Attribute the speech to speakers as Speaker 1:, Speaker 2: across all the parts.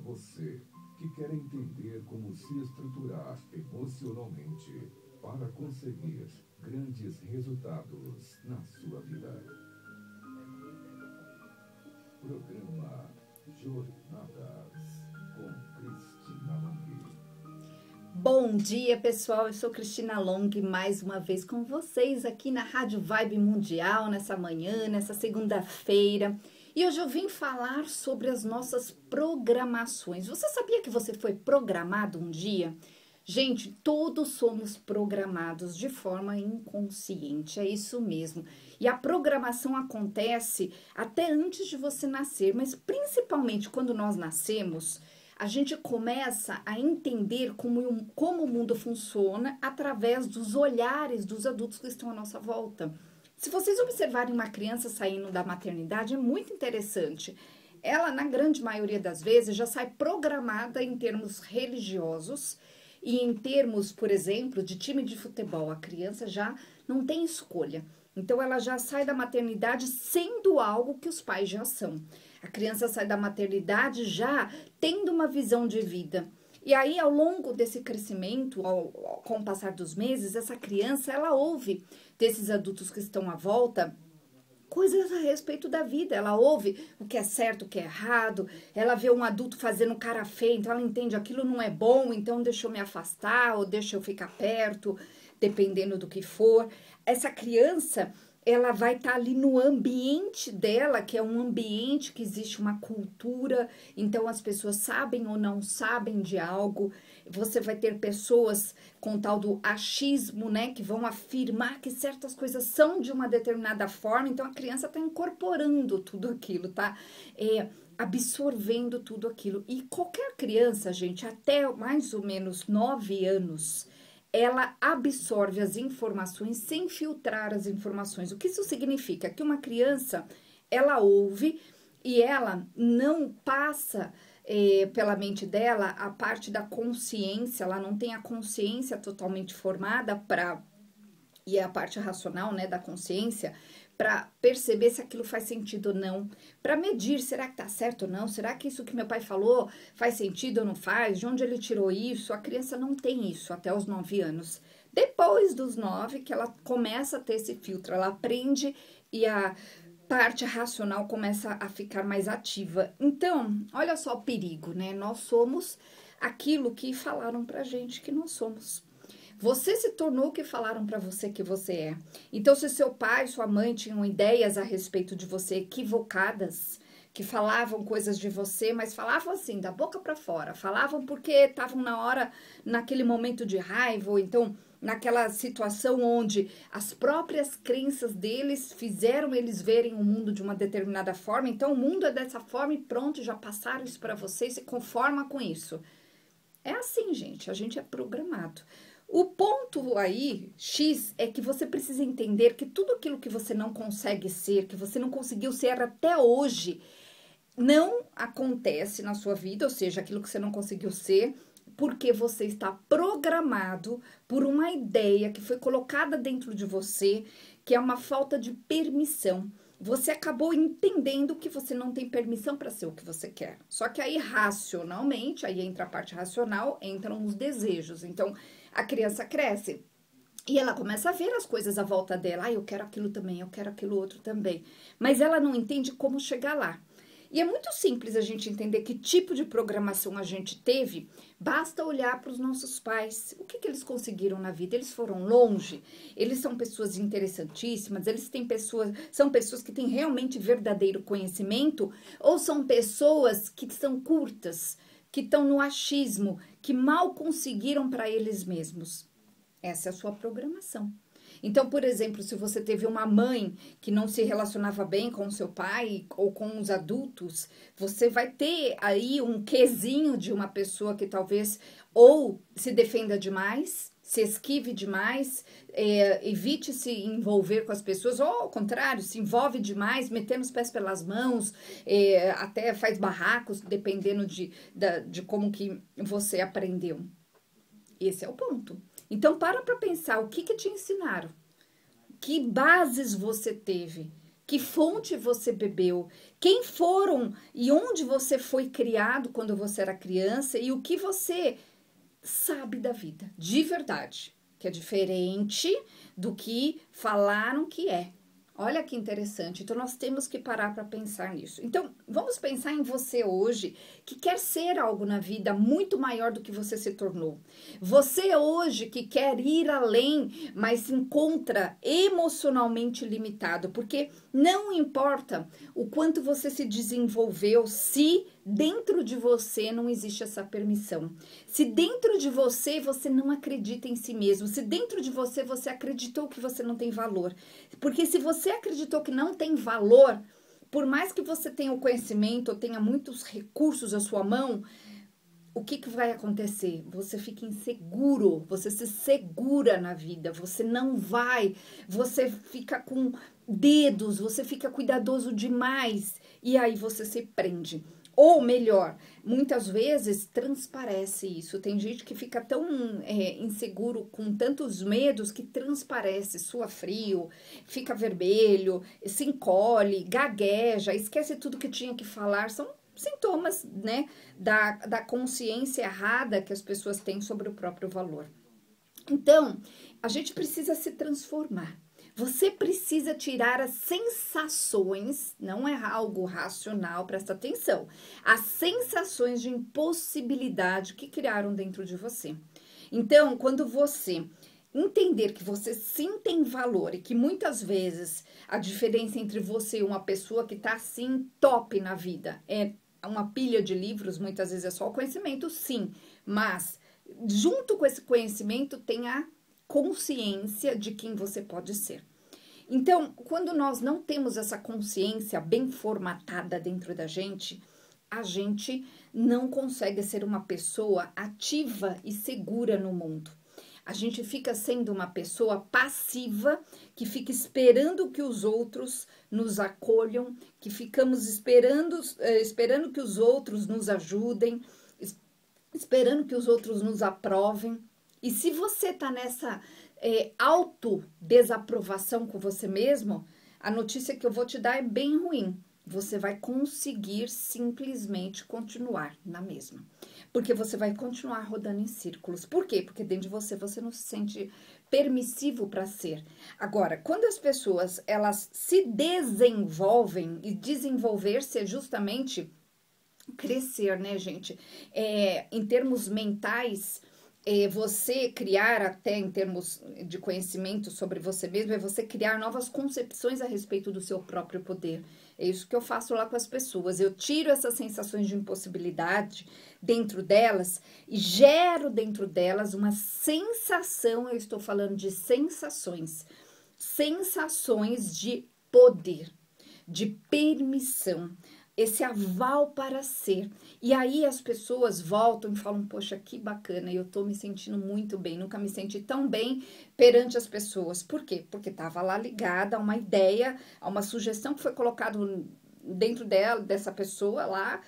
Speaker 1: você que quer entender como se estruturar emocionalmente para conseguir grandes resultados na sua vida. Programa Jornadas com Cristina Long.
Speaker 2: Bom dia, pessoal. Eu sou Cristina Long, mais uma vez com vocês aqui na Rádio Vibe Mundial, nessa manhã, nessa segunda-feira. E hoje eu vim falar sobre as nossas programações. Você sabia que você foi programado um dia? Gente, todos somos programados de forma inconsciente, é isso mesmo. E a programação acontece até antes de você nascer, mas principalmente quando nós nascemos, a gente começa a entender como o mundo funciona através dos olhares dos adultos que estão à nossa volta. Se vocês observarem uma criança saindo da maternidade, é muito interessante. Ela, na grande maioria das vezes, já sai programada em termos religiosos e em termos, por exemplo, de time de futebol. A criança já não tem escolha. Então, ela já sai da maternidade sendo algo que os pais já são. A criança sai da maternidade já tendo uma visão de vida. E aí, ao longo desse crescimento, com o passar dos meses, essa criança, ela ouve desses adultos que estão à volta coisas a respeito da vida. Ela ouve o que é certo, o que é errado. Ela vê um adulto fazendo cara feia, então ela entende aquilo não é bom, então deixa eu me afastar ou deixa eu ficar perto, dependendo do que for. Essa criança, ela vai estar ali no ambiente dela, que é um ambiente que existe uma cultura, então as pessoas sabem ou não sabem de algo. Você vai ter pessoas com tal do achismo, né, que vão afirmar que certas coisas são de uma determinada forma, então a criança está incorporando tudo aquilo, tá? Absorvendo tudo aquilo. E qualquer criança, gente, até mais ou menos 9 anos, ela absorve as informações sem filtrar as informações. O que isso significa? Que uma criança, ela ouve e ela não passa pela mente dela a parte da consciência, ela não tem a consciência totalmente formada e é a parte racional, né, da consciência, para perceber se aquilo faz sentido ou não, para medir, será que tá certo ou não, será que isso que meu pai falou faz sentido ou não faz, de onde ele tirou isso. A criança não tem isso até os 9 anos. Depois dos 9, que ela começa a ter esse filtro, ela aprende e a parte racional começa a ficar mais ativa. Então, olha só o perigo, né? Nós somos aquilo que falaram pra gente que nós somos. Você se tornou o que falaram para você que você é. Então, se seu pai, sua mãe tinham ideias a respeito de você equivocadas, que falavam coisas de você, mas falavam assim, da boca para fora, falavam porque estavam naquele momento de raiva, ou então naquela situação onde as próprias crenças deles fizeram eles verem o mundo de uma determinada forma, então o mundo é dessa forma e pronto, já passaram isso para você e se conforma com isso. É assim, gente, a gente é programado. O ponto aí, X, é que você precisa entender que tudo aquilo que você não consegue ser, que você não conseguiu ser até hoje, não acontece na sua vida, ou seja, aquilo que você não conseguiu ser, porque você está programado por uma ideia que foi colocada dentro de você, que é uma falta de permissão. Você acabou entendendo que você não tem permissão para ser o que você quer. Só que aí, racionalmente, aí entra a parte racional, entram os desejos. Então, a criança cresce e ela começa a ver as coisas à volta dela. Ah, eu quero aquilo também, eu quero aquilo outro também. Mas ela não entende como chegar lá. E é muito simples a gente entender que tipo de programação a gente teve, basta olhar para os nossos pais. O que eles conseguiram na vida? Eles foram longe, eles são pessoas interessantíssimas, são pessoas que têm realmente verdadeiro conhecimento, ou são pessoas que são curtas, que estão no achismo, que mal conseguiram para eles mesmos. Essa é a sua programação. Então, por exemplo, se você teve uma mãe que não se relacionava bem com seu pai ou com os adultos, você vai ter aí um quezinho de uma pessoa que talvez ou se defenda demais, se esquive demais, evite se envolver com as pessoas, ou ao contrário, se envolve demais, metendo os pés pelas mãos, até faz barracos, dependendo de como que você aprendeu. Esse é o ponto. Então, para pensar o que te ensinaram, que bases você teve, que fonte você bebeu, quem foram e onde você foi criado quando você era criança e o que você sabe da vida, de verdade, que é diferente do que falaram que é. Olha que interessante. Então, nós temos que parar para pensar nisso. Então, vamos pensar em você hoje, que quer ser algo na vida muito maior do que você se tornou. Você hoje que quer ir além, mas se encontra emocionalmente limitado, porque não importa o quanto você se desenvolveu, se dentro de você não existe essa permissão. Se dentro de você não acredita em si mesmo, se dentro de você acreditou que você não tem valor. Porque se você acreditou que não tem valor, por mais que você tenha o conhecimento ou tenha muitos recursos à sua mão, o que vai acontecer? Você fica inseguro, você se segura na vida, você não vai, você fica com dedos, você fica cuidadoso demais e aí você se prende. Ou melhor, muitas vezes transparece isso. Tem gente que fica tão inseguro, com tantos medos, que transparece, sua frio, fica vermelho, se encolhe, gagueja, esquece tudo que tinha que falar. São sintomas, né, da consciência errada que as pessoas têm sobre o próprio valor. Então, a gente precisa se transformar. Você precisa tirar as sensações, não é algo racional, presta atenção, as sensações de impossibilidade que criaram dentro de você. Então, quando você entender que você sim tem valor e que muitas vezes a diferença entre você e uma pessoa que tá assim top na vida é uma pilha de livros, muitas vezes é só o conhecimento, sim, mas junto com esse conhecimento tem a consciência de quem você pode ser. Então, quando nós não temos essa consciência bem formatada dentro da gente, a gente não consegue ser uma pessoa ativa e segura no mundo. A gente fica sendo uma pessoa passiva, que fica esperando que os outros nos acolham, que ficamos esperando que os outros nos ajudem, esperando que os outros nos aprovem. E se você tá nessa autodesaprovação com você mesmo, a notícia que eu vou te dar é bem ruim. Você vai conseguir simplesmente continuar na mesma. Porque você vai continuar rodando em círculos. Por quê? Porque dentro de você não se sente permissivo para ser. Agora, quando as pessoas elas se desenvolvem, e desenvolver-se é justamente crescer, né, gente? Em termos mentais, você criar, até em termos de conhecimento sobre você mesmo, é você criar novas concepções a respeito do seu próprio poder. É isso que eu faço lá com as pessoas. Eu tiro essas sensações de impossibilidade dentro delas e gero dentro delas uma sensação, eu estou falando de sensações de poder, de permissão, esse aval para ser. E aí as pessoas voltam e falam, poxa, que bacana, eu tô me sentindo muito bem, nunca me senti tão bem perante as pessoas. Por quê? Porque estava lá ligada a uma ideia, a uma sugestão que foi colocada dentro dessa pessoa lá,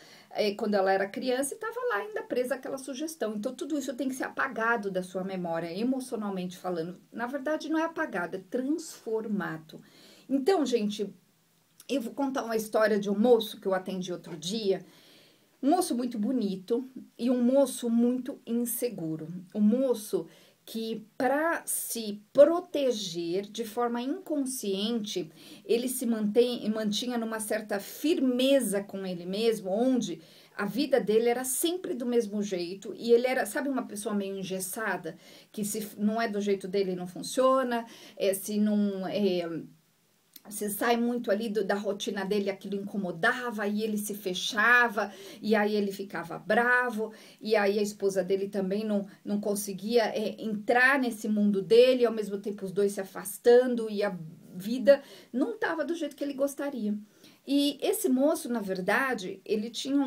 Speaker 2: quando ela era criança, e estava lá ainda presa àquela sugestão. Então, tudo isso tem que ser apagado da sua memória, emocionalmente falando. Na verdade, não é apagado, é transformado. Então, gente, eu vou contar uma história de um moço que eu atendi outro dia, um moço muito bonito e um moço muito inseguro. Um moço que, para se proteger de forma inconsciente, ele se mantinha numa certa firmeza com ele mesmo, onde a vida dele era sempre do mesmo jeito e ele era, sabe, uma pessoa meio engessada, que se não é do jeito dele não funciona, se não se sai muito ali da rotina dele, aquilo incomodava, e ele se fechava, e aí ele ficava bravo, e aí a esposa dele também não conseguia entrar nesse mundo dele, e ao mesmo tempo os dois se afastando, e a vida não estava do jeito que ele gostaria. E esse moço, na verdade, ele tinha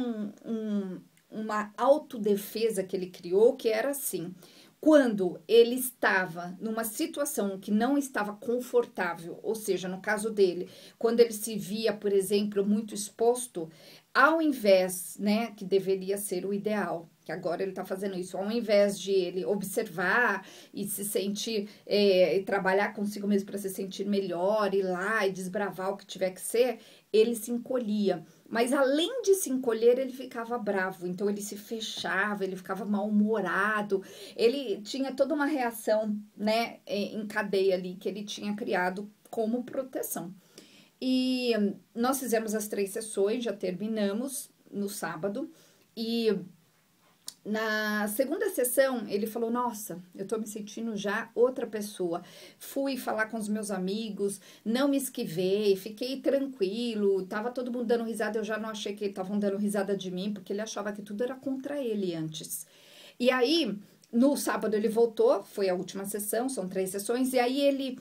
Speaker 2: uma autodefesa que ele criou, que era assim: quando ele estava numa situação que não estava confortável, ou seja, no caso dele, quando ele se via, por exemplo, muito exposto, ao invés, né, que deveria ser o ideal, que agora ele está fazendo isso, ao invés de ele observar e se sentir, trabalhar consigo mesmo para se sentir melhor, ir lá e desbravar o que tiver que ser, ele se encolhia. Mas além de se encolher, ele ficava bravo, então ele se fechava, ele ficava mal-humorado, ele tinha toda uma reação, né, em cadeia ali, que ele tinha criado como proteção. E nós fizemos as 3 sessões, já terminamos no sábado, e na segunda sessão, ele falou, nossa, eu tô me sentindo já outra pessoa. Fui falar com os meus amigos, não me esquivei, fiquei tranquilo, tava todo mundo dando risada, eu já não achei que estavam dando risada de mim, porque ele achava que tudo era contra ele antes. E aí, no sábado ele voltou, foi a última sessão, são 3 sessões, e aí ele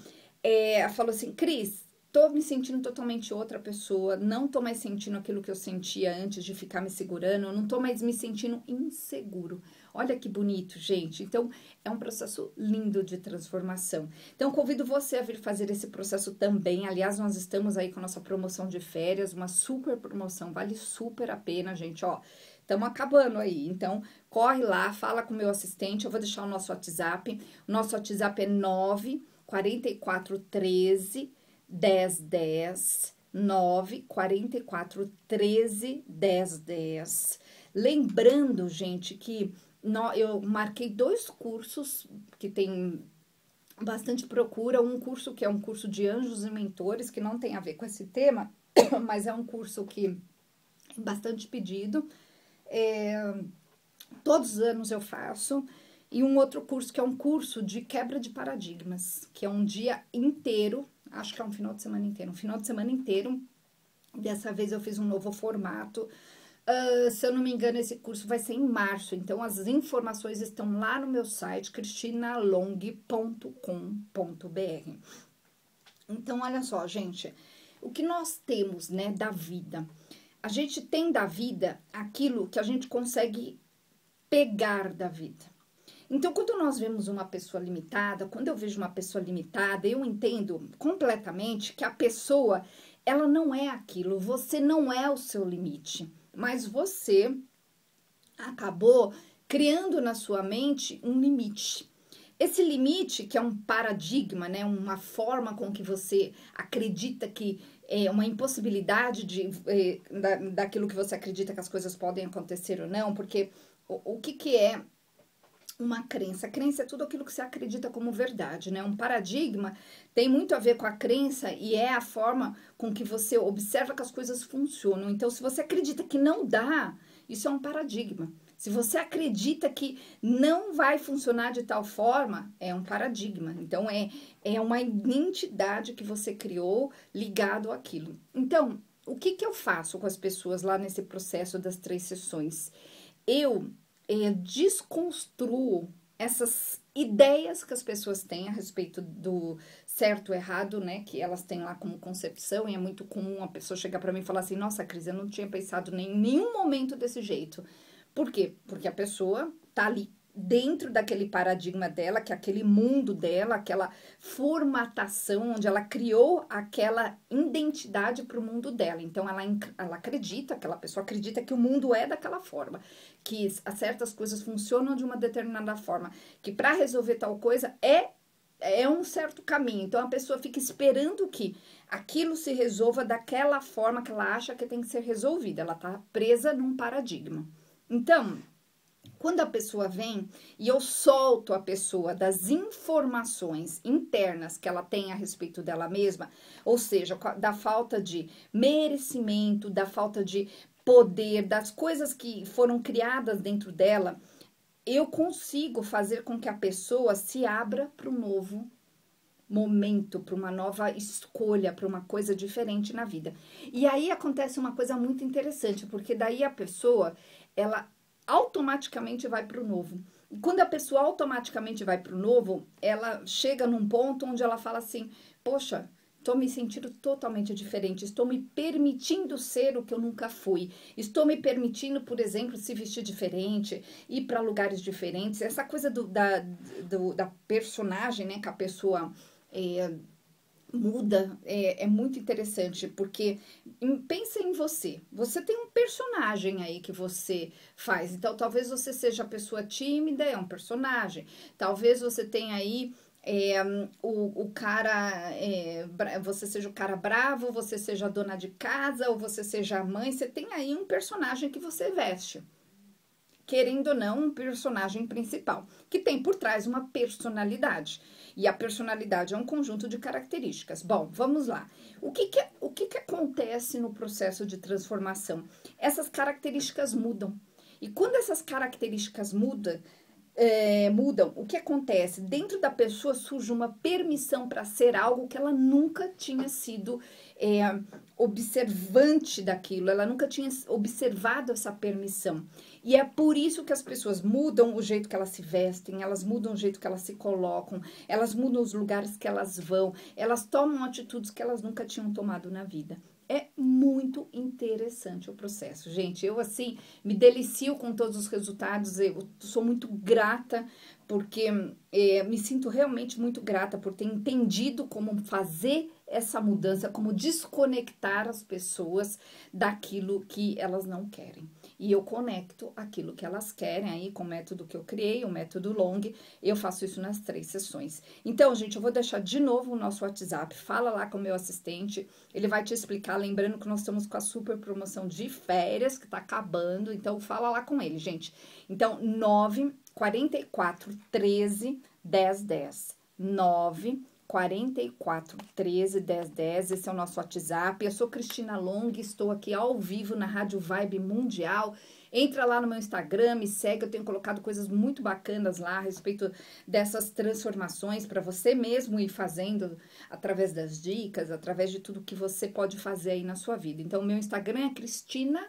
Speaker 2: falou assim, Cris, tô me sentindo totalmente outra pessoa, não tô mais sentindo aquilo que eu sentia antes de ficar me segurando, não tô mais me sentindo inseguro. Olha que bonito, gente. Então, é um processo lindo de transformação. Então, convido você a vir fazer esse processo também. Aliás, nós estamos aí com a nossa promoção de férias, uma super promoção, vale super a pena, gente, ó. Estamos acabando aí, então corre lá, fala com o meu assistente, eu vou deixar o nosso WhatsApp. O nosso WhatsApp é 94413 1010 944 13 1010. Lembrando, gente, que eu marquei 2 cursos que tem bastante procura. Um curso que é um curso de anjos e mentores, que não tem a ver com esse tema, mas é um curso que é bastante pedido. Todos os anos eu faço. E um outro curso que é um curso de quebra de paradigmas, que é um dia inteiro. Acho que é um final de semana inteiro. Um final de semana inteiro. Dessa vez eu fiz um novo formato. Se eu não me engano, esse curso vai ser em março. Então, as informações estão lá no meu site, cristinalong.com.br. Então, olha só, gente. O que nós temos, né, da vida? A gente tem da vida aquilo que a gente consegue pegar da vida. Então, quando nós vemos uma pessoa limitada, quando eu vejo uma pessoa limitada, eu entendo completamente que a pessoa, ela não é aquilo, você não é o seu limite, mas você acabou criando na sua mente um limite. Esse limite, que é um paradigma, né, uma forma com que você acredita que é uma impossibilidade daquilo que você acredita que as coisas podem acontecer ou não, porque o que é uma crença? A crença é tudo aquilo que você acredita como verdade, né? Um paradigma tem muito a ver com a crença e é a forma com que você observa que as coisas funcionam. Então, se você acredita que não dá, isso é um paradigma. Se você acredita que não vai funcionar de tal forma, é um paradigma. Então, é uma identidade que você criou ligado àquilo. Então, o que eu faço com as pessoas lá nesse processo das 3 sessões? Eu desconstruo essas ideias que as pessoas têm a respeito do certo ou errado, né, que elas têm lá como concepção, e é muito comum a pessoa chegar para mim e falar assim, nossa, Cris, eu não tinha pensado em nenhum momento desse jeito. Por quê? Porque a pessoa tá ali dentro daquele paradigma dela, que é aquele mundo dela, aquela formatação onde ela criou aquela identidade para o mundo dela. Então, ela acredita, aquela pessoa acredita que o mundo é daquela forma, que certas coisas funcionam de uma determinada forma, que para resolver tal coisa é um certo caminho. Então, a pessoa fica esperando que aquilo se resolva daquela forma que ela acha que tem que ser resolvida. Ela tá presa num paradigma. Então, quando a pessoa vem e eu solto a pessoa das informações internas que ela tem a respeito dela mesma, ou seja, da falta de merecimento, da falta de poder, das coisas que foram criadas dentro dela, eu consigo fazer com que a pessoa se abra para um novo momento, para uma nova escolha, para uma coisa diferente na vida. E aí acontece uma coisa muito interessante, porque daí a pessoa, ela automaticamente vai para o novo. E quando a pessoa automaticamente vai para o novo, ela chega num ponto onde ela fala assim, poxa, estou me sentindo totalmente diferente, estou me permitindo ser o que eu nunca fui, estou me permitindo, por exemplo, se vestir diferente, ir para lugares diferentes, essa coisa da personagem, né, que a pessoa muda, é muito interessante, porque pensa em você. Você tem um personagem aí que você faz. Então, talvez você seja a pessoa tímida, é um personagem. Talvez você tenha aí o cara, você seja o cara bravo, você seja a dona de casa, ou você seja a mãe. Você tem aí um personagem que você veste. Querendo ou não, um personagem principal, que tem por trás uma personalidade. E a personalidade é um conjunto de características. Bom, vamos lá. O que acontece no processo de transformação? Essas características mudam. E quando essas características mudam, o que acontece? Dentro da pessoa surge uma permissão para ser algo que ela nunca tinha sido observante daquilo, ela nunca tinha observado essa permissão. E é por isso que as pessoas mudam o jeito que elas se vestem, elas mudam o jeito que elas se colocam, elas mudam os lugares que elas vão, elas tomam atitudes que elas nunca tinham tomado na vida. É muito interessante o processo, gente. Eu, assim, me delicio com todos os resultados. Eu sou muito grata, porque me sinto realmente muito grata por ter entendido como fazer essa mudança, como desconectar as pessoas daquilo que elas não querem. E eu conecto aquilo que elas querem aí com o método que eu criei, o método Long. Eu faço isso nas 3 sessões. Então, gente, eu vou deixar de novo o nosso WhatsApp. Fala lá com o meu assistente, ele vai te explicar. Lembrando que nós estamos com a super promoção de férias, que tá acabando. Então, fala lá com ele, gente. Então, 94413 1010. 94413 1010, esse é o nosso WhatsApp. Eu sou Cristina Long, estou aqui ao vivo na Rádio Vibe Mundial. Entra lá no meu Instagram, me segue, eu tenho colocado coisas muito bacanas lá a respeito dessas transformações para você mesmo ir fazendo através das dicas, através de tudo que você pode fazer aí na sua vida. Então, o meu Instagram é Cristina_Long.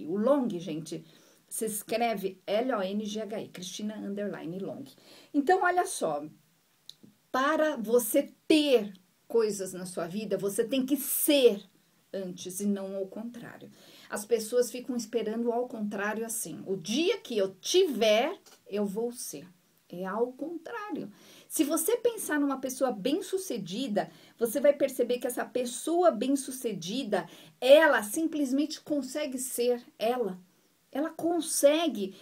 Speaker 2: O Long, gente, se escreve L-O-N-G-H-I, Cristina_Long. Então, olha só, para você ter coisas na sua vida, você tem que ser antes e não ao contrário. As pessoas ficam esperando ao contrário assim. O dia que eu tiver, eu vou ser. É ao contrário. Se você pensar numa pessoa bem-sucedida, você vai perceber que essa pessoa bem-sucedida, ela simplesmente consegue ser ela. Ela consegue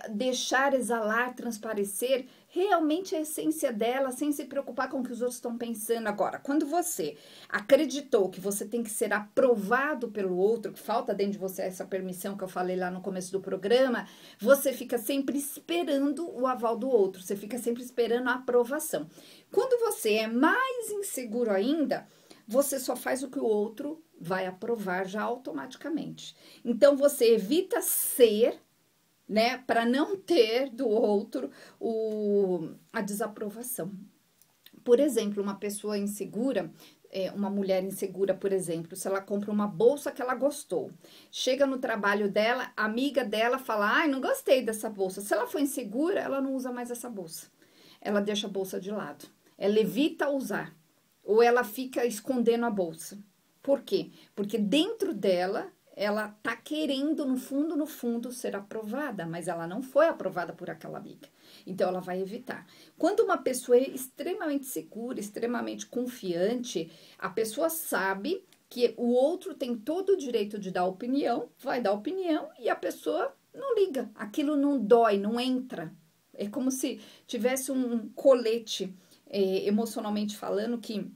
Speaker 2: deixar, exalar, transparecer realmente a essência dela, sem se preocupar com o que os outros estão pensando. Agora, quando você acreditou que você tem que ser aprovado pelo outro, que falta dentro de você essa permissão que eu falei lá no começo do programa, você fica sempre esperando o aval do outro, você fica sempre esperando a aprovação. Quando você é mais inseguro ainda, você só faz o que o outro vai aprovar já automaticamente. Então, você evita ser, né, para não ter do outro a desaprovação. Por exemplo, uma pessoa insegura, uma mulher insegura, por exemplo, se ela compra uma bolsa que ela gostou, chega no trabalho dela, a amiga dela fala, ai, não gostei dessa bolsa. Se ela for insegura, ela não usa mais essa bolsa. Ela deixa a bolsa de lado. Ela evita usar. Ou ela fica escondendo a bolsa. Por quê? Porque dentro dela, ela tá querendo, no fundo, ser aprovada, mas ela não foi aprovada por aquela amiga. Então, ela vai evitar. Quando uma pessoa é extremamente segura, extremamente confiante, a pessoa sabe que o outro tem todo o direito de dar opinião, vai dar opinião e a pessoa não liga. Aquilo não dói, não entra. É como se tivesse um colete, emocionalmente falando, que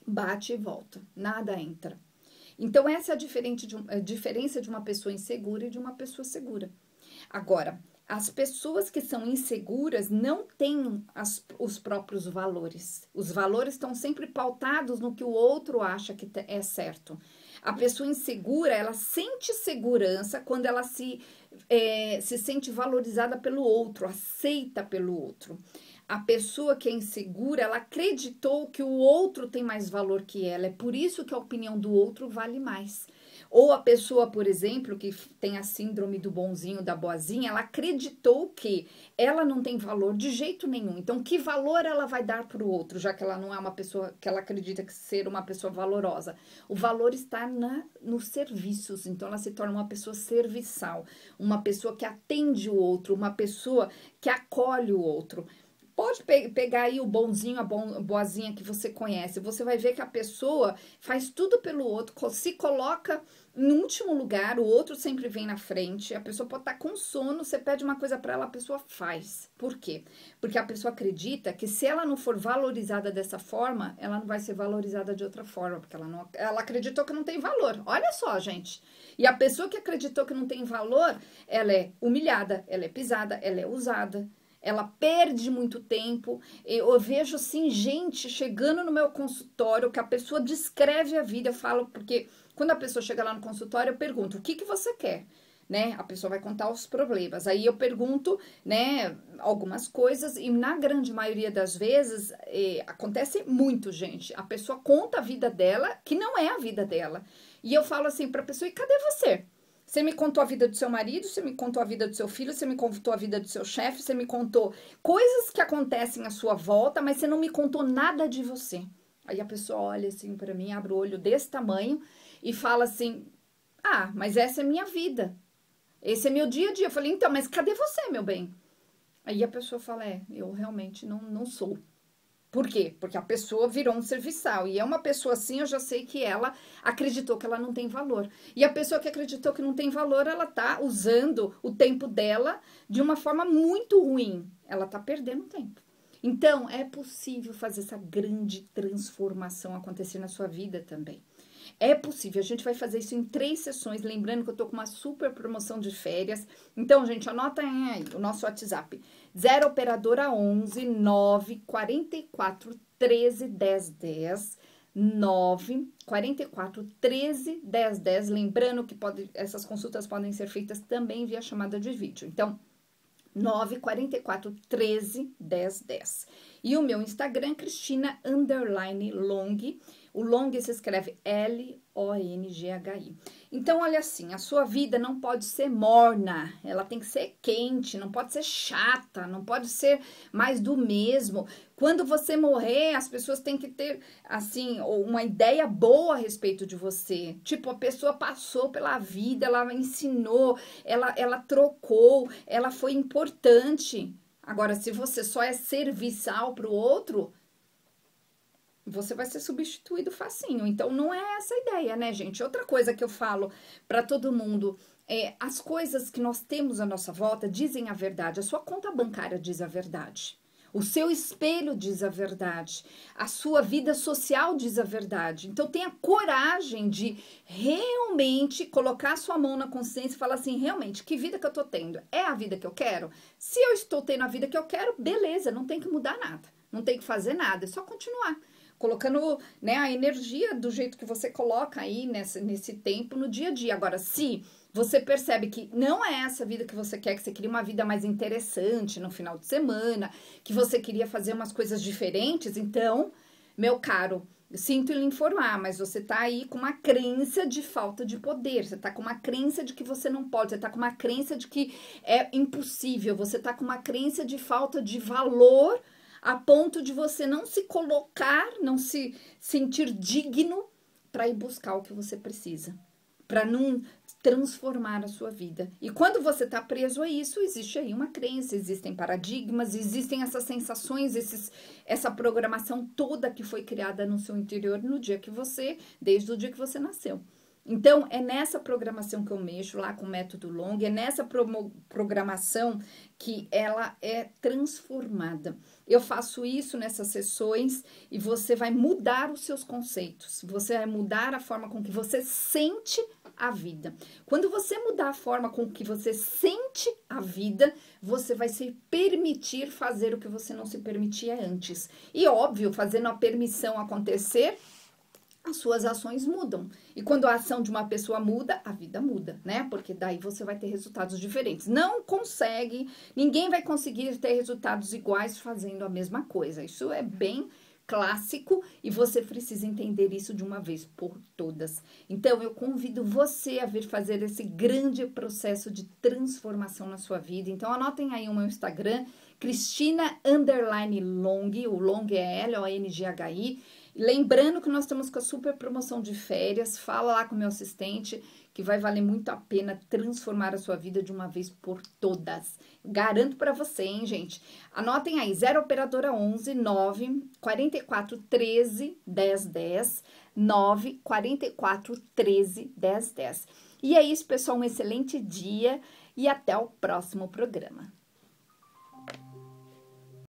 Speaker 2: bate e volta, nada entra. Então, essa é a diferença de uma pessoa insegura e de uma pessoa segura. Agora, as pessoas que são inseguras não têm os próprios valores. Os valores estão sempre pautados no que o outro acha que é certo. A pessoa insegura, ela sente segurança quando ela se sente valorizada pelo outro, aceita pelo outro. A pessoa que é insegura, ela acreditou que o outro tem mais valor que ela. É por isso que a opinião do outro vale mais. Ou a pessoa, por exemplo, que tem a síndrome do bonzinho, da boazinha, ela acreditou que ela não tem valor de jeito nenhum. Então, que valor ela vai dar para o outro, já que ela não é uma pessoa que ela acredita que ser uma pessoa valorosa? O valor está nos serviços. Então, ela se torna uma pessoa serviçal, uma pessoa que atende o outro, uma pessoa que acolhe o outro. Pode pegar aí o bonzinho, a boazinha que você conhece. Você vai ver que a pessoa faz tudo pelo outro, se coloca no último lugar, o outro sempre vem na frente. A pessoa pode estar com sono, você pede uma coisa para ela, a pessoa faz. Por quê? Porque a pessoa acredita que se ela não for valorizada dessa forma, ela não vai ser valorizada de outra forma, porque ela acreditou que não tem valor. Olha só, gente. E a pessoa que acreditou que não tem valor, ela é humilhada, ela é pisada, ela é usada. Ela perde muito tempo. Eu vejo, assim, gente chegando no meu consultório, que a pessoa descreve a vida. Eu falo, porque quando a pessoa chega lá no consultório, eu pergunto, o que você quer? Né? A pessoa vai contar os problemas. Aí eu pergunto, né, algumas coisas, e na grande maioria das vezes, acontece muito, gente. A pessoa conta a vida dela, que não é a vida dela. E eu falo assim pra pessoa, e cadê você? Você me contou a vida do seu marido, você me contou a vida do seu filho, você me contou a vida do seu chefe, você me contou coisas que acontecem à sua volta, mas você não me contou nada de você. Aí a pessoa olha assim para mim, abre o olho desse tamanho e fala assim, ah, mas essa é minha vida. Esse é meu dia a dia. Eu falei, então, mas cadê você, meu bem? Aí a pessoa fala, eu realmente não sou. Por quê? Porque a pessoa virou um serviçal. E é uma pessoa assim, eu já sei que ela acreditou que ela não tem valor. E a pessoa que acreditou que não tem valor, ela tá usando o tempo dela de uma forma muito ruim. Ela tá perdendo tempo. Então, é possível fazer essa grande transformação acontecer na sua vida também. É possível, a gente vai fazer isso em 3 sessões, lembrando que eu tô com uma super promoção de férias. Então, gente, anota aí o nosso WhatsApp, 0 operadora 11 9 44 13 10 10, 9 44 13 10 10, lembrando que essas consultas podem ser feitas também via chamada de vídeo. Então, 9 44 13 10 10. E o meu Instagram, Cristina_Long. O Long se escreve L-O-N-G-H-I. Então, olha assim, a sua vida não pode ser morna, ela tem que ser quente, não pode ser chata, não pode ser mais do mesmo. Quando você morrer, as pessoas têm que ter, assim, uma ideia boa a respeito de você. Tipo, a pessoa passou pela vida, ela ensinou, ela trocou, ela foi importante. Agora, se você só é serviçal para o outro, você vai ser substituído facinho. Então, não é essa a ideia, né, gente? Outra coisa que eu falo para todo mundo as coisas que nós temos à nossa volta dizem a verdade. A sua conta bancária diz a verdade. O seu espelho diz a verdade. A sua vida social diz a verdade. Então, tenha coragem de realmente colocar a sua mão na consciência e falar assim, realmente, que vida que eu tô tendo? É a vida que eu quero? Se eu estou tendo a vida que eu quero, beleza, não tem que mudar nada. Não tem que fazer nada, é só continuar. Colocando, né, a energia do jeito que você coloca aí nesse tempo no dia a dia. Agora, se você percebe que não é essa vida que você quer, que você queria uma vida mais interessante no final de semana, que você queria fazer umas coisas diferentes, então, meu caro, sinto lhe informar, mas você tá aí com uma crença de falta de poder, você tá com uma crença de que você não pode, você tá com uma crença de que é impossível, você tá com uma crença de falta de valor, a ponto de você não se colocar, não se sentir digno para ir buscar o que você precisa, para não transformar a sua vida. E quando você está preso a isso, existe aí uma crença, existem paradigmas, existem essas sensações, essa programação toda que foi criada no seu interior desde o dia que você nasceu. Então, é nessa programação que eu mexo lá com o método Long, é nessa programação que ela é transformada. Eu faço isso nessas sessões e você vai mudar os seus conceitos, você vai mudar a forma com que você sente a vida. Quando você mudar a forma com que você sente a vida, você vai se permitir fazer o que você não se permitia antes. E óbvio, fazendo a permissão acontecer, as suas ações mudam. E quando a ação de uma pessoa muda, a vida muda, né? Porque daí você vai ter resultados diferentes. Ninguém vai conseguir ter resultados iguais fazendo a mesma coisa. Isso é bem clássico e você precisa entender isso de uma vez por todas. Então, eu convido você a vir fazer esse grande processo de transformação na sua vida. Então, anotem aí o meu Instagram, Cristina_Long, o Long é L-O-N-G-H-I. Lembrando que nós estamos com a super promoção de férias, fala lá com o meu assistente, que vai valer muito a pena transformar a sua vida de uma vez por todas. Garanto para você, hein, gente? Anotem aí, 0 operadora 11 9 44 13 10 10, 9 44 13 10 10. E é isso, pessoal, um excelente dia e até o próximo programa.